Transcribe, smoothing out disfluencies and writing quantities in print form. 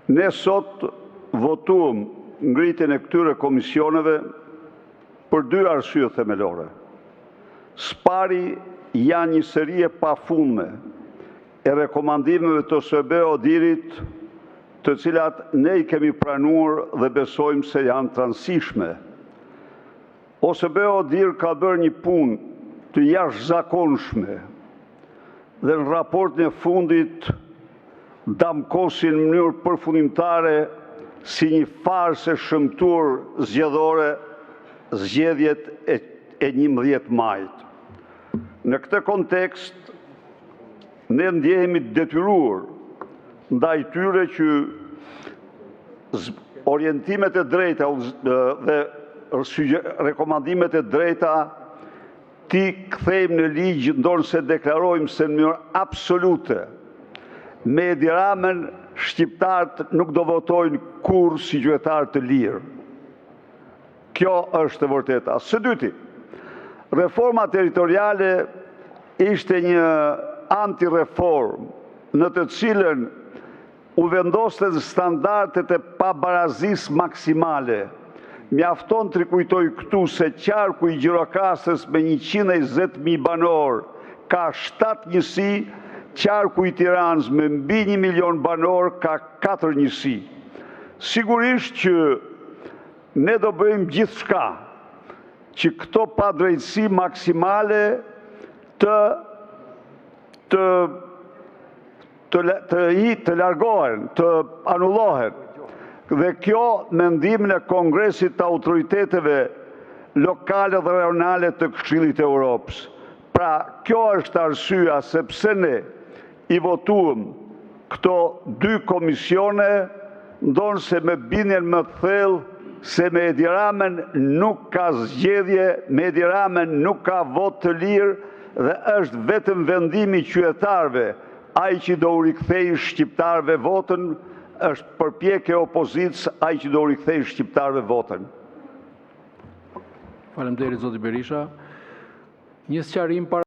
Ne sot votuam ngritjen e këtyre komisioneve për dy arsye themelore. Spari janë një seri e pafundme e rekomandimeve të OSBE-ODIHR-it, të cilat ne i kemi pranuar dhe besojmë se janë të rëndësishme. OSBE-ODIHR ka bërë një punë të jashtëzakonshme dhe në raportin e fundit damkosin në mënyrë përfundimtare si një farsë e shëmtuar zgjedhore zgjedhjet e 11 majit. Në këtë kontekst, ne ndjehemi detyruar ndaj tyre që orientimet e drejta dhe rekomandimet e drejta ti kthejmë në ligj, ndonse deklarojmë se në mënyrë absolute me Edi Ramën shqiptarët nuk do votojnë kurrë si qytetarë të lirë. Kjo është e vërteta. Së dyti, reforma territoriale ishte një antireform në të cilën u vendosten standardet e pabarazisë maksimale. Mjafton të rikujtoj këtu se qarku i Gjirokastës me 120.000 banor ka 7 njësi, qarku i Tiranës me mbi 1 milion banor ka 4 njësi. Sigurisht që ne do bëjmë gjithçka që këto padrejtësi maksimale të largohen, të anullohen. Dhe kjo mendimin e Kongresit të autoriteteve lokale dhe rajonale të Këshillit të Europës. Pra, kjo është arsyeja sepse ne i votuam këto dy komisione, ndonse me bindjen më të thellë se me Edi Ramën nuk ka zgjedhje, me Edi Ramën nuk ka vot të lirë dhe është vetëm vendimi i qytetarëve, ai që do u rikthejë shqiptarëve votën, është përpjekje e opozitës, ai që do u rikthejë shqiptarëve votën. Faleminderit zoti Berisha. Një sqarim para